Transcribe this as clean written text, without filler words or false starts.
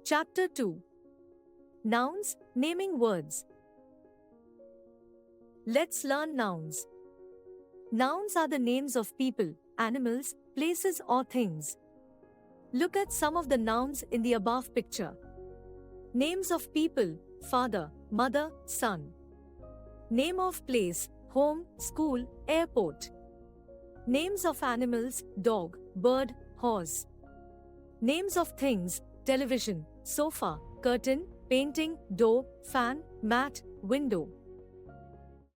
Chapter 2. Nouns, naming words. Let's learn nouns. Nouns are the names of people, animals, places or things. Look at some of the nouns in the above picture. Names of people: father, mother, son. Name of place: home, school, airport. Names of animals: dog, bird, horse. Names of things: television, sofa, curtain, painting, door, fan, mat, window.